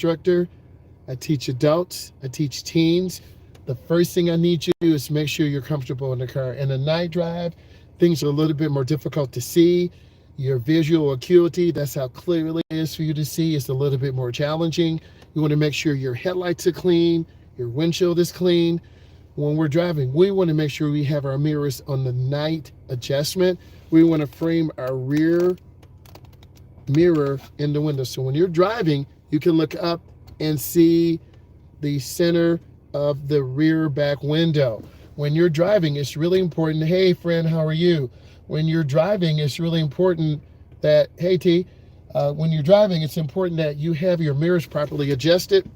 instructor. I teach adults, I teach teens. The first thing I need you to do is make sure you're comfortable in the car. In a night drive, things are a little bit more difficult to see. Your visual acuity, that's how clearly it is for you to see, is a little bit more challenging. You want to make sure your headlights are clean, your windshield is clean. When we're driving, we want to make sure we have our mirrors on the night adjustment. We want to frame our rear mirror in the window. So when you're driving, you can look up and see the center of the rear back window. When you're driving, it's really important. Hey, friend, how are you? When you're driving, it's really important that, hey, T, when you're driving, it's important that you have your mirrors properly adjusted.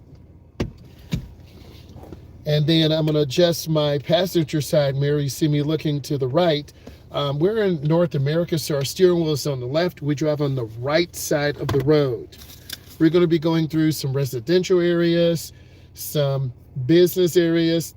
And then I'm going to adjust my passenger side mirror. You see me looking to the right. We're in North America, so our steering wheel is on the left. We drive on the right side of the road. We're going to be going through some residential areas, some business areas,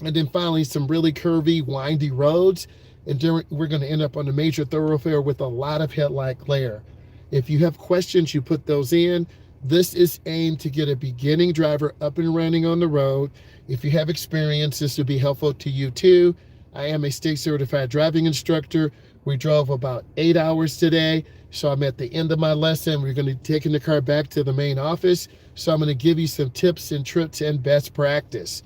and then finally some really curvy, windy roads. And we're going to end up on a major thoroughfare with a lot of headlight glare. If you have questions, you put those in. This is aimed to get a beginning driver up and running on the road. If you have experience, this will be helpful to you too. I am a state certified driving instructor. We drove about 8 hours today, so I'm at the end of my lesson. We're going to be taking the car back to the main office. So I'm going to give you some tips and tricks and best practice.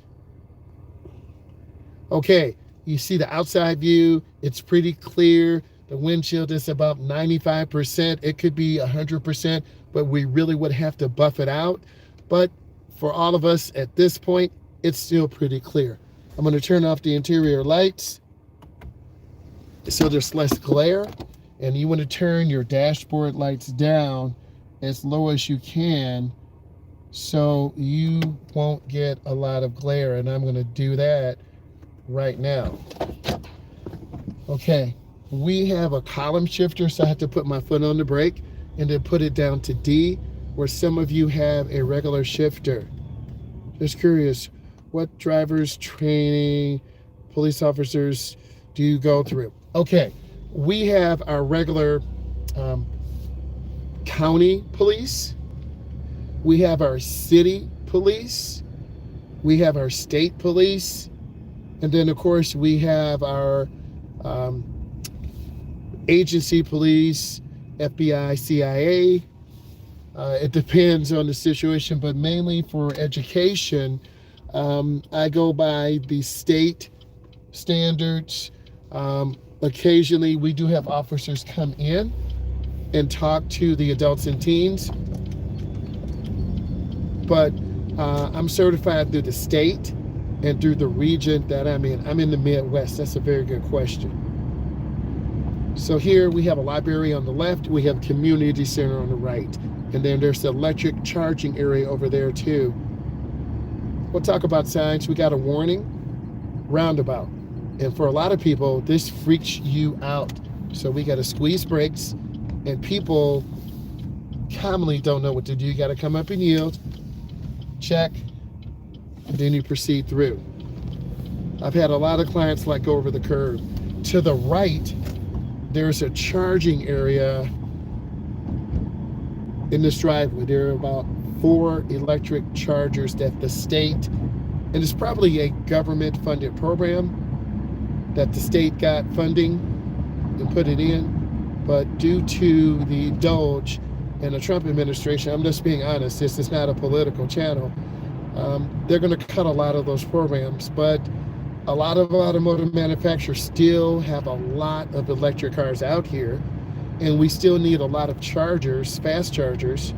Okay, you see the outside view. It's pretty clear. The windshield is about 95%. It could be 100%, but we really would have to buff it out. But for all of us at this point, it's still pretty clear. I'm going to turn off the interior lights so there's less glare. And you want to turn your dashboard lights down as low as you can so you won't get a lot of glare. And I'm going to do that right now. Okay, we have a column shifter, so I have to put my foot on the brake and then put it down to D, where some of you have a regular shifter. Just curious, what drivers, training, police officers do you go through? Okay, we have our regular county police. We have our city police. We have our state police. And then, of course, we have our agency police, FBI, CIA. It depends on the situation, but mainly for education, I go by the state standards. Occasionally, we do have officers come in and talk to the adults and teens. But I'm certified through the state and through the region that I'm in. I'm in the Midwest. That's a very good question. So here we have a library on the left. We have a community center on the right. And then there's the electric charging area over there too. We'll talk about signs. We got a warning, roundabout. And for a lot of people, this freaks you out. So we got to squeeze brakes, and people commonly don't know what to do. You got to come up and yield, check, and then you proceed through. I've had a lot of clients like go over the curb. To the right, there's a charging area in this driveway. There are about 4 electric chargers that the state, and it's probably a government-funded program that the state got funding and put it in. But due to the DOGE and the Trump administration, I'm just being honest, this is not a political channel, they're going to cut a lot of those programs. But a lot of automotive manufacturers still have a lot of electric cars out here, and we still need a lot of chargers, fast chargers.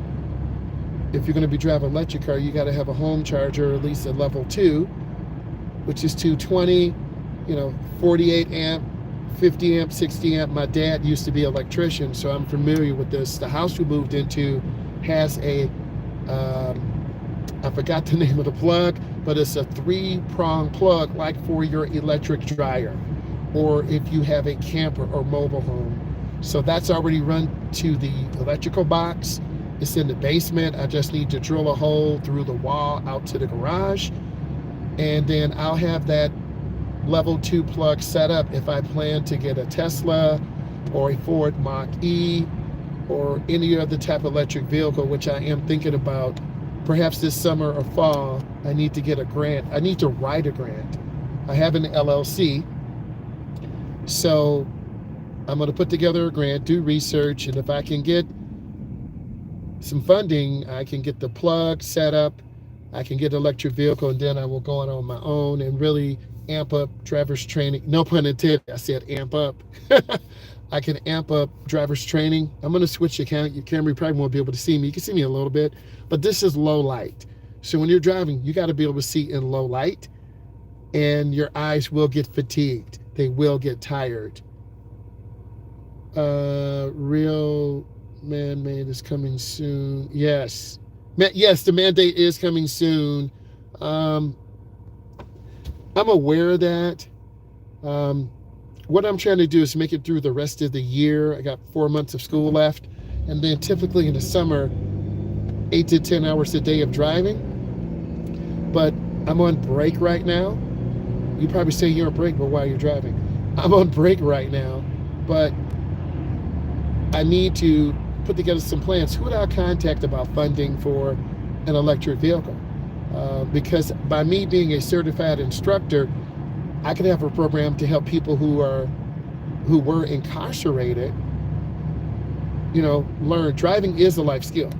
If you're going to be driving an electric car, you got to have a home charger, at least at level 2, which is 220, 48 amp, 50 amp, 60 amp. My dad used to be an electrician, so I'm familiar with this. The house we moved into has a, I forgot the name of the plug, but it's a 3-prong plug, like for your electric dryer, or if you have a camper or mobile home. So that's already run to the electrical box. It's in the basement. I just need to drill a hole through the wall out to the garage, and then I'll have that level 2 plug set up if I plan to get a Tesla or a Ford Mach-E or any other type of electric vehicle, which I am thinking about perhaps this summer or fall, I need to get a grant. I need to write a grant. I have an LLC, so I'm going to put together a grant, do research, and if I can get some funding, I can get the plug set up, I can get an electric vehicle, and then I will go on my own and really amp up driver's training. No pun intended, I said amp up. I can amp up driver's training. I'm going to switch your camera. Your camera, you probably won't be able to see me. You can see me a little bit, but this is low light. So when you're driving, you got to be able to see in low light, and your eyes will get fatigued. They will get tired. Real man-made is coming soon. Yes. Yes, the mandate is coming soon. I'm aware of that. What I'm trying to do is make it through the rest of the year. I got 4 months of school left. And then typically in the summer, 8 to 10 hours a day of driving. But I'm on break right now. You probably say you're on break, but while you're driving. I'm on break right now, but I need to put together some plans. Who would I contact about funding for an electric vehicle? Because by me being a certified instructor, I could have a program to help people who were incarcerated, learn. Driving is a life skill.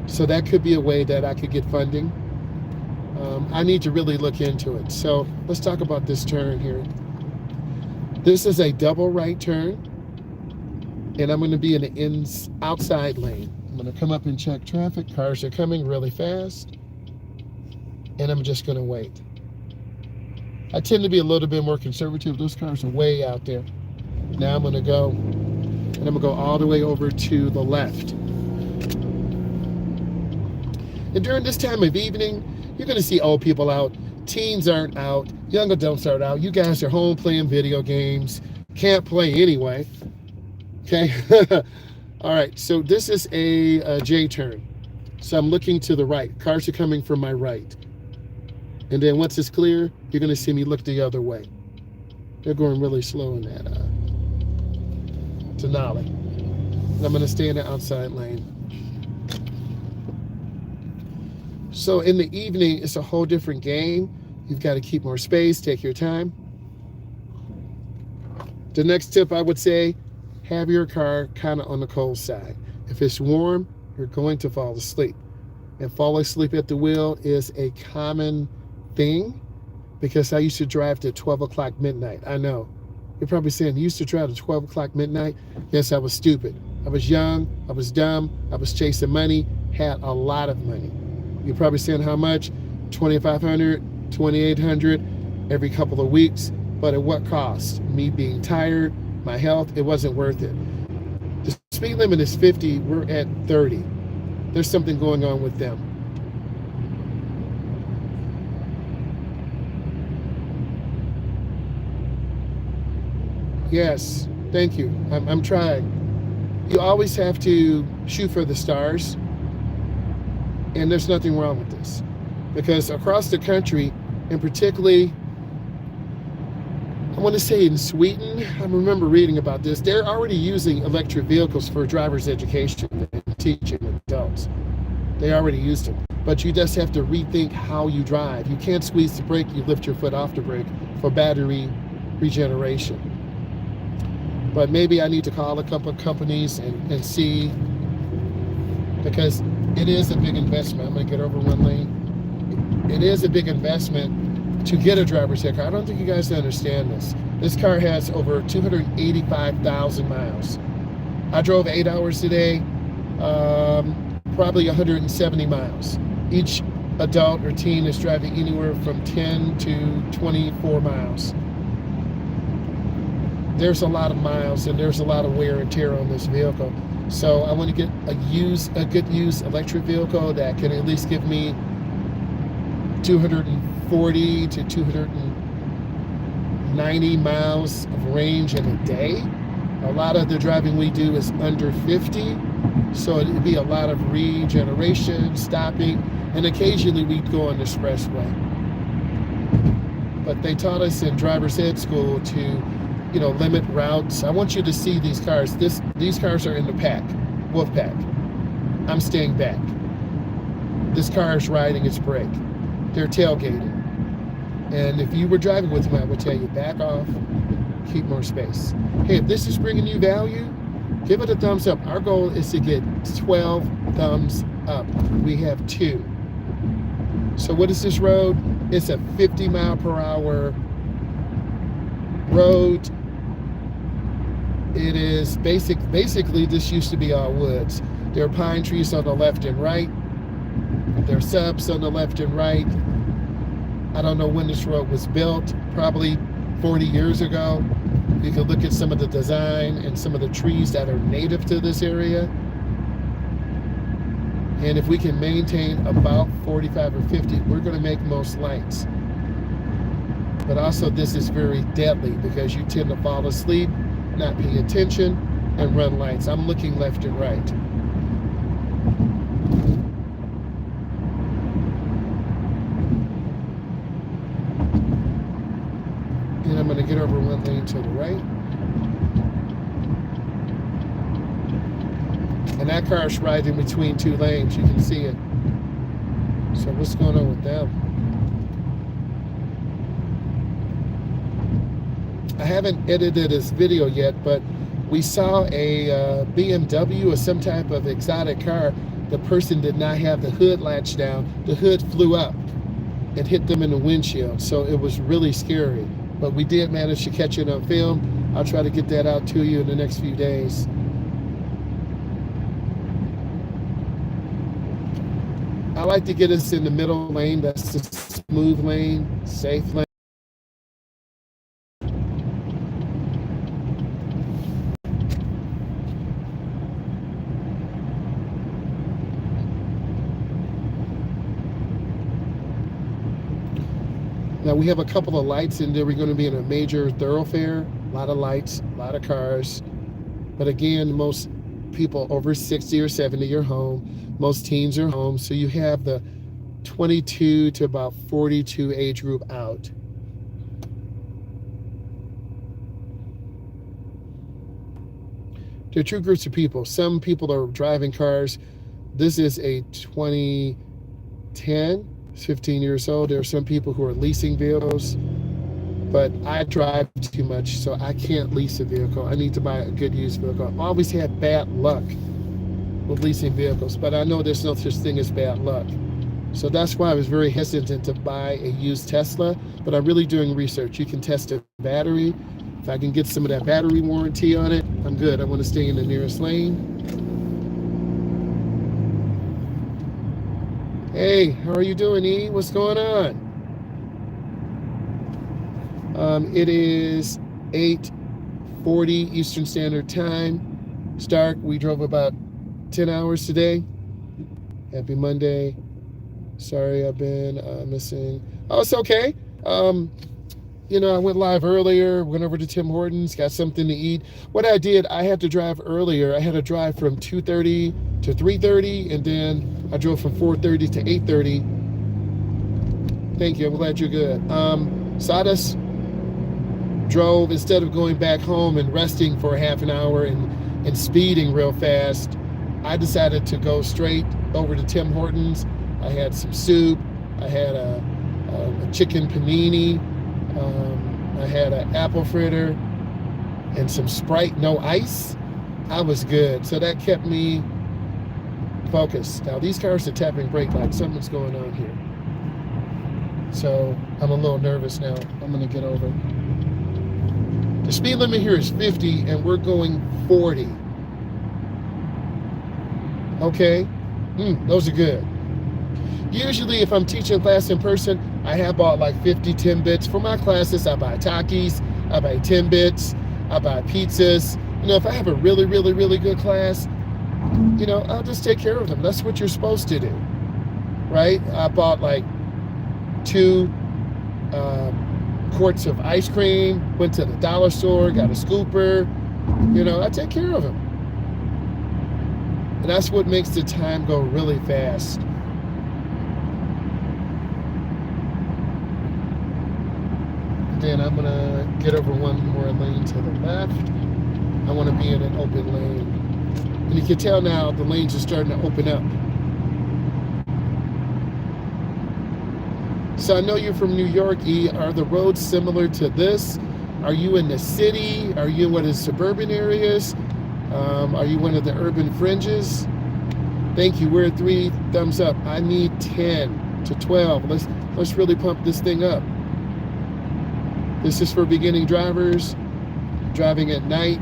So that could be a way that I could get funding. I need to really look into it. So let's talk about this turn here. This is a double right turn, and I'm going to be in the outside lane. I'm going to come up and check traffic. Cars are coming really fast, and I'm just going to wait. I tend to be a little bit more conservative. Those cars are way out there. Now I'm going to go, and I'm going to go all the way over to the left. And during this time of evening, you're going to see old people out. Teens aren't out. Young adults aren't out. You guys are home playing video games. Can't play anyway. Okay? All right, so this is a J turn. So I'm looking to the right. Cars are coming from my right. And then once it's clear, you're going to see me look the other way. They're going really slow in that Denali. And I'm going to stay in the outside lane. So in the evening, it's a whole different game. You've got to keep more space, take your time. The next tip I would say, have your car kind of on the cold side. If it's warm, you're going to fall asleep. And falling asleep at the wheel is a common thing, because I used to drive to 12 o'clock midnight. I know. You're probably saying, you used to drive to 12 o'clock midnight? Yes, I was stupid. I was young, I was dumb, I was chasing money, had a lot of money. You're probably saying how much? $2,500, $2,800 every couple of weeks. But at what cost? Me being tired, my health, it wasn't worth it. The speed limit is 50, we're at 30. There's something going on with them. Yes, thank you. I'm trying. You always have to shoot for the stars. And there's nothing wrong with this, because across the country, and particularly, I want to say in Sweden, I remember reading about this, they're already using electric vehicles for driver's education and teaching adults. They already used them. But you just have to rethink how you drive. You can't squeeze the brake, you lift your foot off the brake for battery regeneration. But maybe I need to call a couple of companies and see, because it is a big investment. I'm going to get over one lane. It is a big investment to get a driver's ed car. I don't think you guys understand this. This car has over 285,000 miles. I drove 8 hours today, probably 170 miles. Each adult or teen is driving anywhere from 10 to 24 miles. There's a lot of miles, and there's a lot of wear and tear on this vehicle. So I want to get a good used electric vehicle that can at least give me 240 to 290 miles of range in a day. A lot of the driving we do is under 50, so it'd be a lot of regeneration, stopping, and occasionally we'd go on the expressway. But they taught us in driver's ed school to limit routes. I want you to see these cars. These cars are in the pack, wolf pack. I'm staying back. This car is riding its brake. They're tailgating. And if you were driving with them, I would tell you, back off, keep more space. Hey, if this is bringing you value, give it a thumbs up. Our goal is to get 12 thumbs up. We have 2. So what is this road? It's a 50 mile per hour road. It is basically this used to be all woods. There are pine trees on the left and right. There are subs on the left and right. I don't know when this road was built, probably 40 years ago. You can look at some of the design and some of the trees that are native to this area. And if we can maintain about 45 or 50, we're going to make most lights. But also this is very deadly because you tend to fall asleep, not pay attention, and run lights. I'm looking left and right. And I'm going to get over one lane to the right. And that car's right in between 2 lanes. You can see it. So what's going on with them? I haven't edited this video yet, but we saw a BMW or some type of exotic car. The person did not have the hood latched down. The hood flew up and hit them in the windshield. So it was really scary. But we did manage to catch it on film. I'll try to get that out to you in the next few days. I like to get us in the middle lane. That's the smooth lane, safe lane. Now we have a couple of lights in there. We're going to be in a major thoroughfare. A lot of lights, a lot of cars. But again, most people over 60 or 70 are home. Most teens are home. So you have the 22 to about 42 age group out. There are 2 groups of people. Some people are driving cars. This is a 2010. 15 years old. There are some people who are leasing vehicles, but I drive too much, so I can't lease a vehicle. I need to buy a good used vehicle. I always had bad luck with leasing vehicles, but I know there's no such thing as bad luck. So that's why I was very hesitant to buy a used Tesla, but I'm really doing research. You can test a battery. If I can get some of that battery warranty on it, I'm good. I want to stay in the nearest lane. Hey, how are you doing, E? What's going on? It is 8:40 Eastern Standard Time. Stark, we drove about 10 hours today. Happy Monday. Sorry, I've been missing. Oh, it's okay. You know, I went live earlier, went over to Tim Hortons, got something to eat. What I did, I had to drive earlier. I had to drive from 2:30 to 3:30, and then I drove from 4:30 to 8:30. Thank you, I'm glad you're good. Sawdust drove, instead of going back home and resting for half an hour and speeding real fast, I decided to go straight over to Tim Hortons. I had some soup, I had a chicken panini, I had an apple fritter, and some Sprite, no ice. I was good, so that kept me focused. Now these cars are tapping brake lights, something's going on here. So I'm a little nervous now. I'm gonna get over. The speed limit here is 50 and we're going 40. Okay, those are good. Usually if I'm teaching class in person, I have bought like 50 Timbits. For my classes, I buy Takis, I buy Timbits, I buy pizzas. You know, if I have a really, really, really good class, you know, I'll just take care of them. That's what you're supposed to do, right? I bought like 2 quarts of ice cream, went to the dollar store, got a scooper. You know, I take care of them. And that's what makes the time go really fast. Then I'm gonna get over one more lane to the left. I want to be in an open lane. And you can tell now the lanes are starting to open up. So I know you're from New York, E. Are the roads similar to this? Are you in the city? Are you in what is suburban areas? Are you one of the urban fringes? Thank you. We're at 3 thumbs up. I need 10 to 12. Let's really pump this thing up. This is for beginning drivers, driving at night.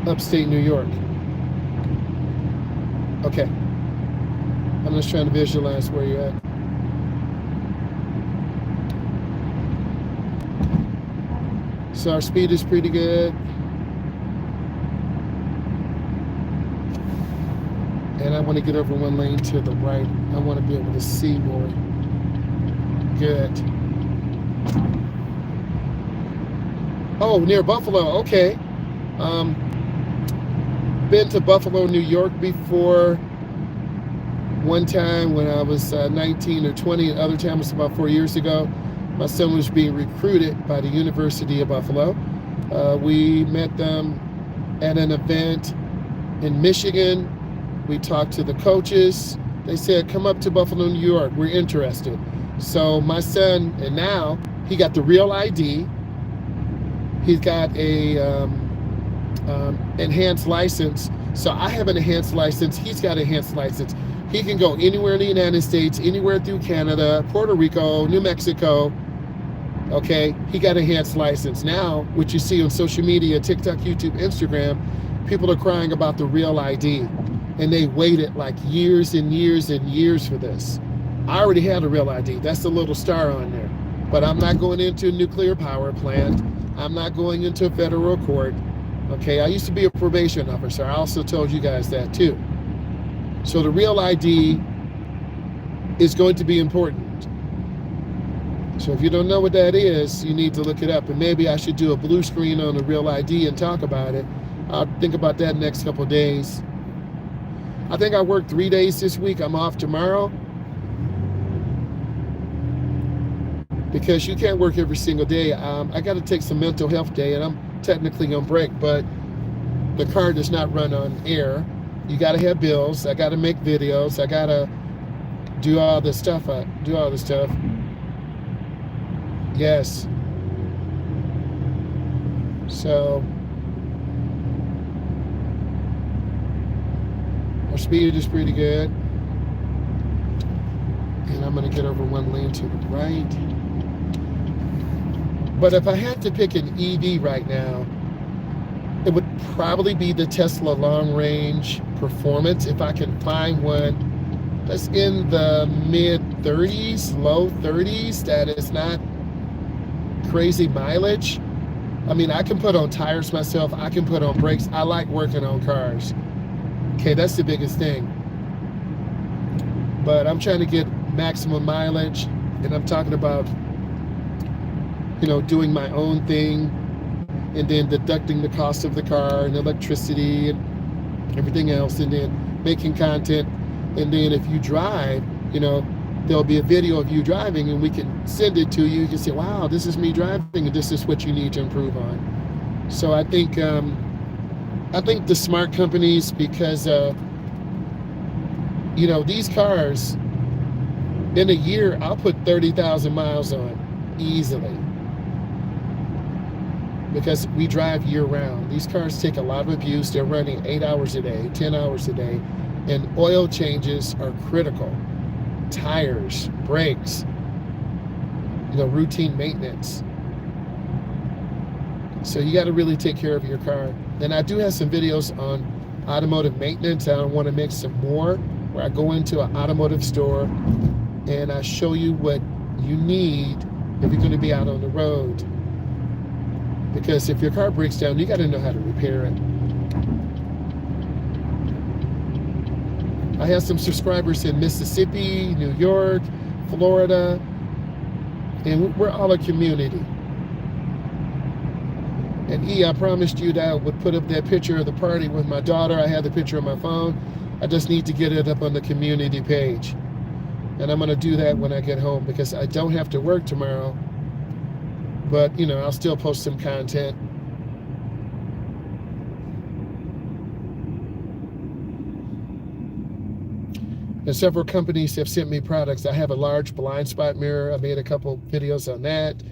Upstate New York. Okay. I'm just trying to visualize where you're at. So our speed is pretty good. And I want to get over one lane to the right. I want to be able to see more. Good. Oh, near Buffalo. Okay. Been to Buffalo, New York before. One time when I was 19 or 20, and other time was about 4 years ago. My son was being recruited by the University of Buffalo. We met them at an event in Michigan. We talked to the coaches. They said, come up to Buffalo, New York. We're interested. So my son, and now he got the real ID. He's got a enhanced license. So I have an enhanced license. He's got an enhanced license. He can go anywhere in the United States, anywhere through Canada, Puerto Rico, New Mexico. Okay, he got an enhanced license. Now, what you see on social media, TikTok, YouTube, Instagram, people are crying about the real ID. And they waited like years and years and years for this. I already had a real ID. That's the little star on there. But I'm not going into a nuclear power plant. I'm not going into a federal court. Okay, I used to be a probation officer. I also told you guys that too. So the real ID is going to be important. So if you don't know what that is, you need to look it up. And maybe I should do a blue screen on the real ID and talk about it. I'll think about that next couple of days. I think I worked 3 days this week. I'm off tomorrow. Because you can't work every single day. I got to take some mental health day, and I'm technically on break, but the car does not run on air. You got to have bills. I got to make videos. I got to do all this stuff. Yes. So our speed is pretty good. And I'm going to get over one lane to the right. But if I had to pick an EV right now, it would probably be the Tesla long range performance. If I can find one that's in the mid 30s, low 30s, that is not crazy mileage. I mean, I can put on tires myself. I can put on brakes. I like working on cars. Okay, that's the biggest thing. But I'm trying to get maximum mileage, and I'm talking about, you know, doing my own thing, and then deducting the cost of the car and electricity and everything else, and then making content. And then if you drive, you know, there'll be a video of you driving, and we can send it to you. You can say, wow, this is me driving, and this is what you need to improve on. So I think the smart companies, because you know, these cars in a year, I'll put 30,000 miles on easily, because we drive year round. These cars take a lot of abuse. They're running 8 hours a day, 10 hours a day, and oil changes are critical. Tires, brakes, you know, routine maintenance. So you got to really take care of your car. And I do have some videos on automotive maintenance. I want to make some more, where I go into an automotive store and I show you what you need if you're going to be out on the road. Because if your car breaks down, you got to know how to repair it. I have some subscribers in Mississippi, New York, Florida, and we're all a community. And I promised you that I would put up that picture of the party with my daughter. I have the picture on my phone. I just need to get it up on the community page. And I'm going to do that when I get home, because I don't have to work tomorrow. But, you know, I'll still post some content. And several companies have sent me products. I have a large blind spot mirror. I made a couple videos on that.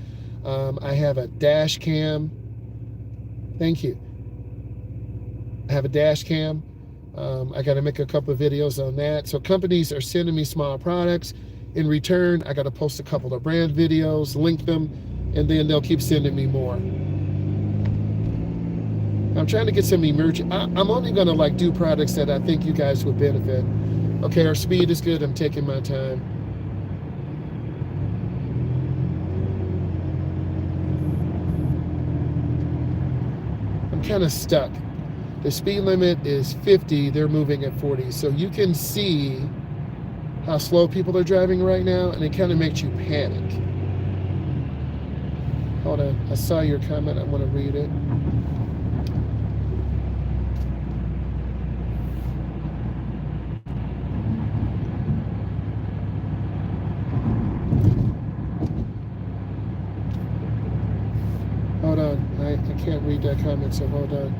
I have a dash cam. Thank you. I have a dash cam. I got to make a couple of videos on that. So companies are sending me small products. In return, I got to post a couple of brand videos, link them, and then they'll keep sending me more. I'm trying to get some emerging. I'm only going to like do products that I think you guys would benefit. Okay, our speed is good. I'm taking my time. I'm kind of stuck. The speed limit is 50. They're moving at 40. So you can see how slow people are driving right now, and it kind of makes you panic. Hold on. I saw your comment. I want to read it. Hold on. I can't read that comment, so hold on.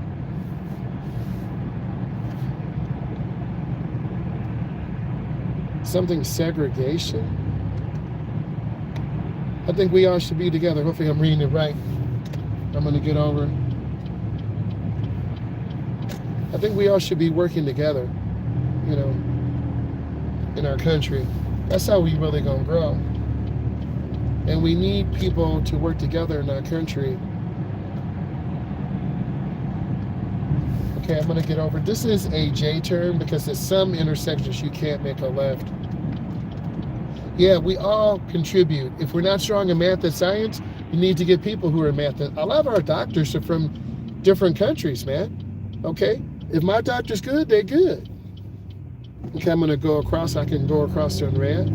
Something segregation? I think we all should be together. Hopefully I'm reading it right. I'm going to get over it. I think we all should be working together, you know, in our country. That's how we really going to grow. And we need people to work together in our country. Okay, I'm going to get over it. This is a J turn because at some intersections you can't make a left. Yeah, we all contribute. If we're not strong in math and science, you need to get people who are in math. A lot of our doctors are from different countries, man. Okay? If my doctor's good, they're good. Okay, I'm going to go across. I can go across on red.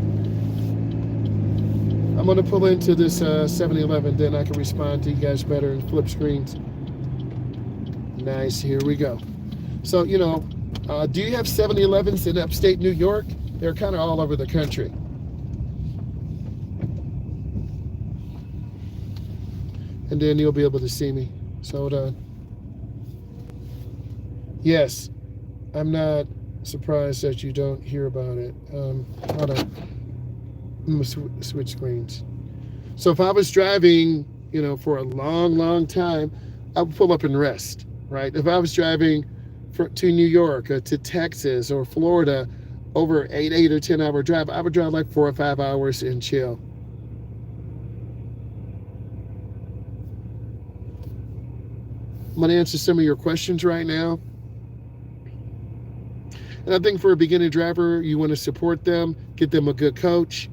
I'm going to pull into this 7-Eleven, then I can respond to you guys better and flip screens. Nice, here we go. So, you know, do you have 7-Elevens in upstate New York? They're kind of all over the country. And then you'll be able to see me. So hold on. Yes, I'm not surprised that you don't hear about it. Hold on. I'm gonna switch screens. So if I was driving, you know, for a long, long time, I would pull up and rest, right? If I was driving to New York or to Texas or Florida over 8 or 10 hour drive, I would drive like 4 or 5 hours and chill. I'm going to answer some of your questions right now. And I think for a beginning driver, you want to support them, get them a good coach.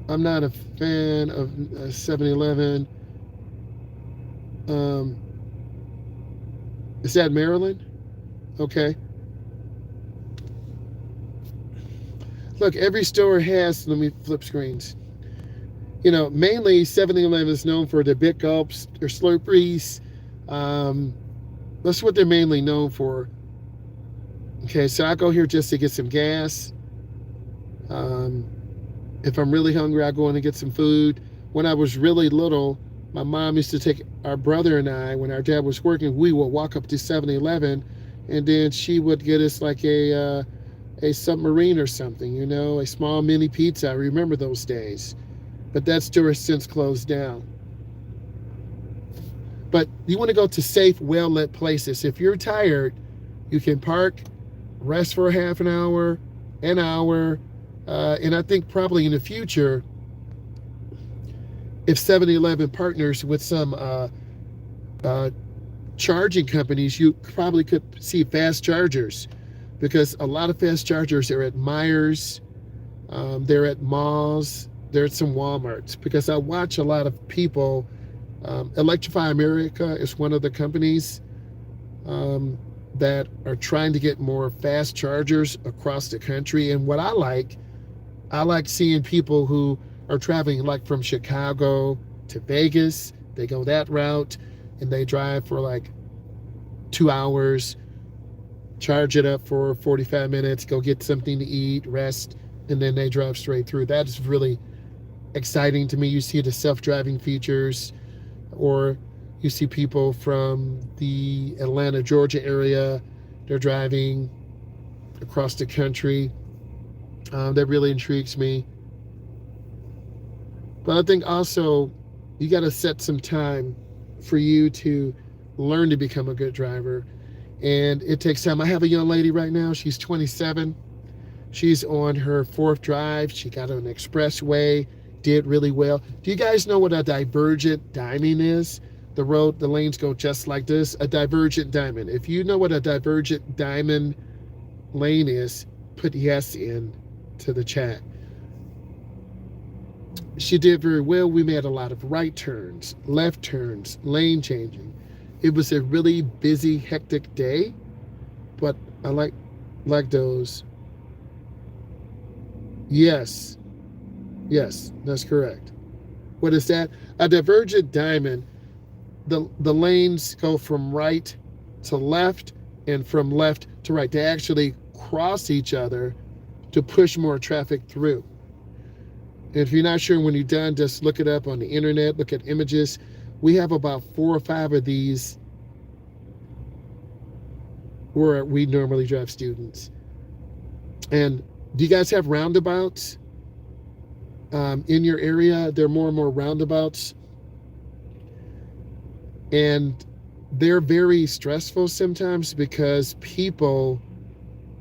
I'm not a fan of 7-Eleven. Is that Maryland? Okay. Look, every store has, let me flip screens. You know, mainly 7-Eleven is known for their Big Gulps, their Slurpees. That's what they're mainly known for. Okay, so I go here just to get some gas. If I'm really hungry, I go in and get some food. When I was really little, my mom used to take our brother and I, when our dad was working, we would walk up to 7-Eleven, and then she would get us like a submarine or something, you know, a small mini pizza. I remember those days. But that store has since closed down. But you want to go to safe, well-lit places. If you're tired, you can park, rest for a half an hour, and I think probably in the future, if 7-Eleven partners with some charging companies, you probably could see fast chargers, because a lot of fast chargers are at Myles, they're at malls, they're at some Walmarts, because I watch a lot of people. Electrify America is one of the companies that are trying to get more fast chargers across the country. And what I like seeing people who are traveling like from Chicago to Vegas. They go that route and they drive for like 2 hours, charge it up for 45 minutes, go get something to eat, rest, and then they drive straight through. That is really exciting to me. You see the self-driving features, or you see people from the Atlanta, Georgia area, they're driving across the country. That really intrigues me. But I think also you got to set some time for you to learn to become a good driver. And it takes time. I have a young lady right now. She's 27. She's on her fourth drive. She got on an expressway, did really well. Do you guys know what a divergent diamond is? The lanes go just like this. A divergent diamond. If you know what a divergent diamond lane is, put yes in to the chat. She did very well. We made a lot of right turns, left turns, lane changing. It was a really busy, hectic day, but I like those. Yes, yes, that's correct. What is that? A divergent diamond. The lanes go from right to left and from left to right. They actually cross each other to push more traffic through. If you're not sure when you're done, just look it up on the internet, look at images. We have about 4 or 5 of these where we normally drive students. And do you guys have roundabouts in your area? There are more and more roundabouts. And they're very stressful sometimes because people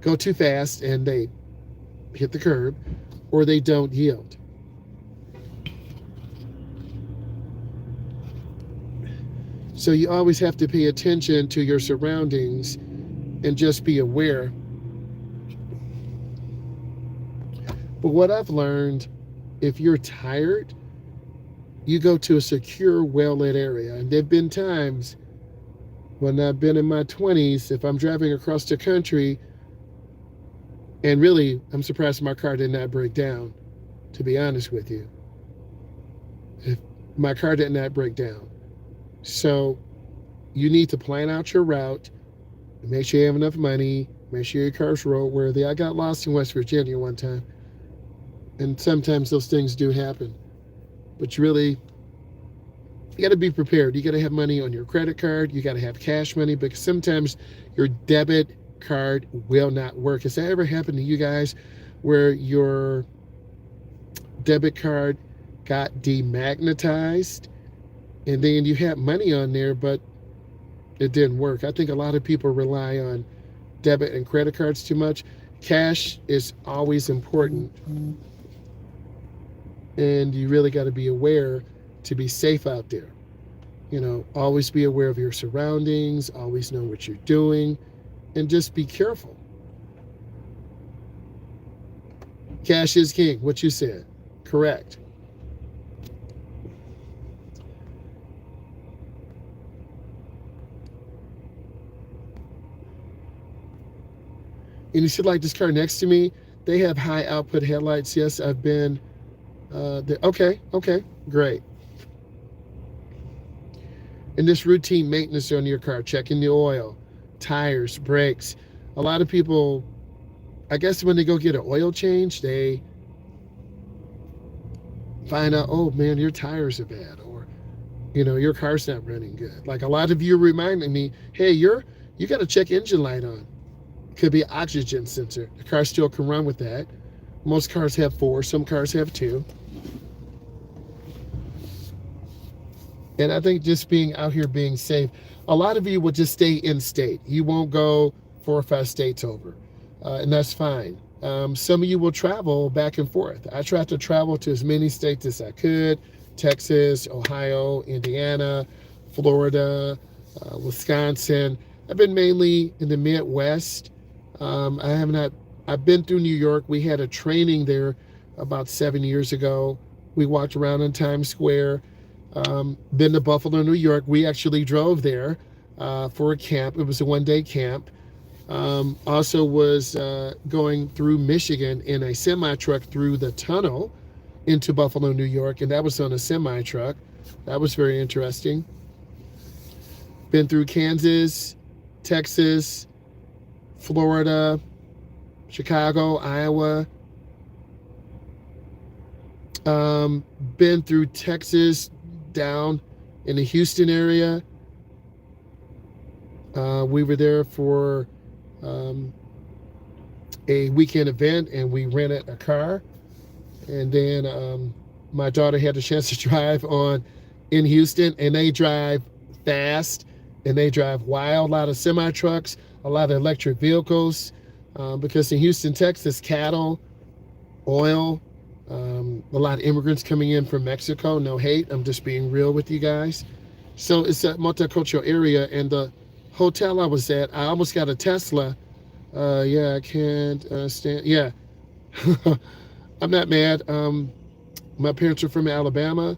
go too fast and they hit the curb or they don't yield. So you always have to pay attention to your surroundings and just be aware. But what I've learned, if you're tired, you go to a secure, well-lit area. And there have been times when I've been in my 20s, if I'm driving across the country, and really, I'm surprised my car did not break down, to be honest with you. If my car did not break down. So you need to plan out your route, make sure you have enough money, make sure your car's roadworthy. I got lost in West Virginia one time, and sometimes those things do happen. But you got to be prepared. You got to have money on your credit card. You got to have cash money because sometimes your debit card will not work. Has that ever happened to you guys where your debit card got demagnetized and then you had money on there, but it didn't work? I think a lot of people rely on debit and credit cards too much. Cash is always important. And you really got to be aware to be safe out there. Always be aware of your surroundings, always know what you're doing, and just be careful. Cash is king, what you said. Correct. And you should like this car next to me. They have high output headlights. Yes, I've been okay, great. And this routine maintenance on your car, checking the oil, tires, brakes. A lot of people, I guess when they go get an oil change, they find out, oh man, your tires are bad, or your car's not running good. Like a lot of you reminding me, hey, you got to check engine light on. Could be oxygen sensor. The car still can run with that. Most cars have 4, some cars have 2. And I think just being out here, being safe, a lot of you will just stay in state. You won't go 4 or 5 states over, and that's fine. Some of you will travel back and forth. I tried to travel to as many states as I could: Texas, Ohio, Indiana, Florida, Wisconsin. I've been mainly in the Midwest. I've been through New York. We had a training there about 7 years ago. We walked around in Times Square. Been to Buffalo, New York. We actually drove there for a camp. It was a one-day camp. Also was going through Michigan in a semi-truck through the tunnel into Buffalo, New York, and that was on a semi-truck. That was very interesting. Been through Kansas, Texas, Florida, Chicago, Iowa. Been through Texas, down in the Houston area. We were there for a weekend event, and we rented a car. And then my daughter had the chance to drive in Houston, and they drive fast and they drive wild. A lot of semi trucks, a lot of electric vehicles, because in Houston, Texas, cattle, oil, a lot of immigrants coming in from Mexico. No hate, I'm just being real with you guys. So it's a multicultural area, and the hotel I was at, I almost got a Tesla. Yeah, I can't stand. Yeah, I'm not mad. My parents are from Alabama.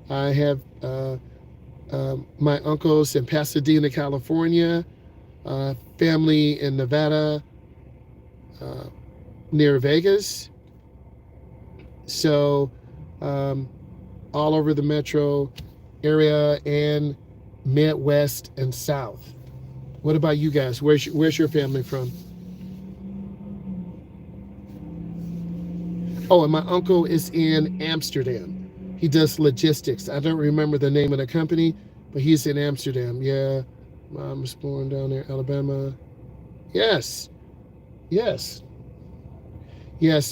I have my uncles in Pasadena, California, family in Nevada, near Vegas. So all over the metro area and Midwest and South. What about you guys? Where's your family from? Oh, and my uncle is in Amsterdam. He does logistics. I don't remember the name of the company, but he's in Amsterdam. Yeah, mom was born down there, Alabama. Yes, yes. Yes,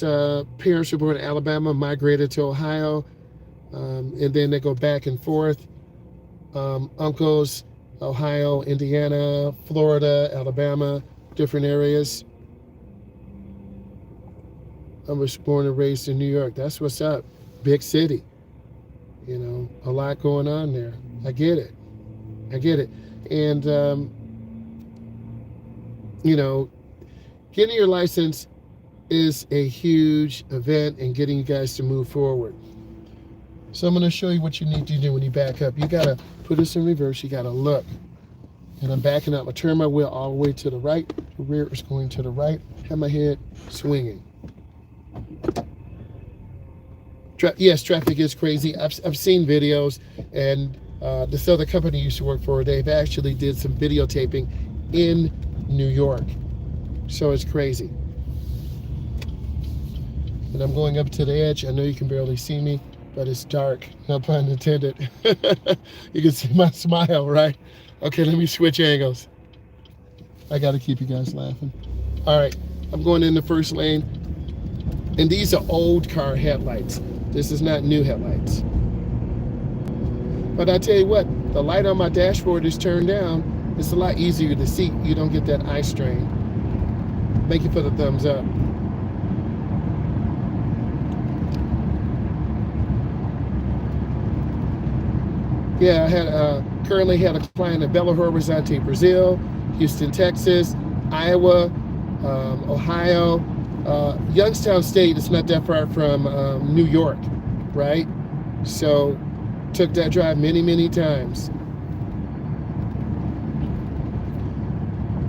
parents were born in Alabama, migrated to Ohio, and then they go back and forth. Uncles, Ohio, Indiana, Florida, Alabama, different areas. I was born and raised in New York. That's what's up. Big city. You know, a lot going on there. I get it. I get it. And, you know, getting your license is a huge event in getting you guys to move forward. So I'm going to show you what you need to do when you back up. You got to put this in reverse. You got to look. And I'm backing up. I turn my wheel all the way to the right. The rear is going to the right. Have my head swinging. Yes, traffic is crazy. I've seen videos, and this other company I used to work for, they've actually did some videotaping in New York. So it's crazy. And I'm going up to the edge. I know you can barely see me, but it's dark. No pun intended. You can see my smile, right? Okay, let me switch angles. I got to keep you guys laughing. All right, I'm going in the first lane. And these are old car headlights. This is not new headlights. But I tell you what, the light on my dashboard is turned down. It's a lot easier to see. You don't get that eye strain. Thank you for the thumbs up. Yeah, I currently had a client in Belo Horizonte, Brazil, Houston, Texas, Iowa, Ohio, Youngstown State is not that far from New York, right? So took that drive many, many times.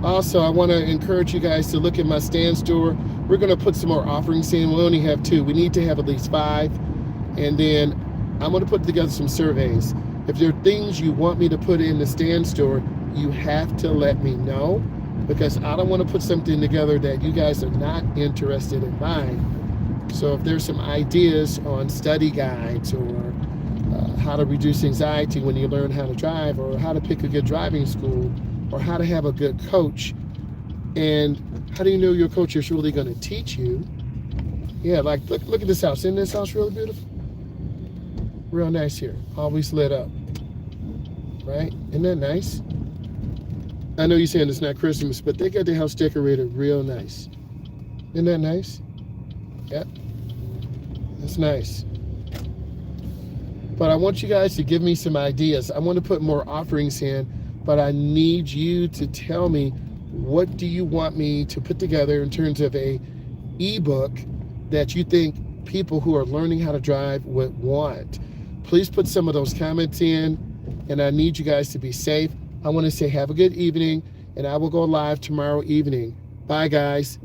Also, I want to encourage you guys to look at my stand store. We're going to put some more offerings in. We only have 2. We need to have at least 5. And then I'm going to put together some surveys. If there are things you want me to put in the stand store, you have to let me know, because I don't want to put something together that you guys are not interested in buying. So if there's some ideas on study guides, or how to reduce anxiety when you learn how to drive, or how to pick a good driving school, or how to have a good coach, and how do you know your coach is really going to teach you? Yeah, like look at this house. Isn't this house really beautiful? Real nice here. Always lit up. Right? Isn't that nice? I know you're saying it's not Christmas, but they got the house decorated real nice. Isn't that nice? Yep. That's nice. But I want you guys to give me some ideas. I want to put more offerings in, but I need you to tell me, what do you want me to put together in terms of a ebook that you think people who are learning how to drive would want? Please put some of those comments in, and I need you guys to be safe. I want to say have a good evening, and I will go live tomorrow evening. Bye, guys.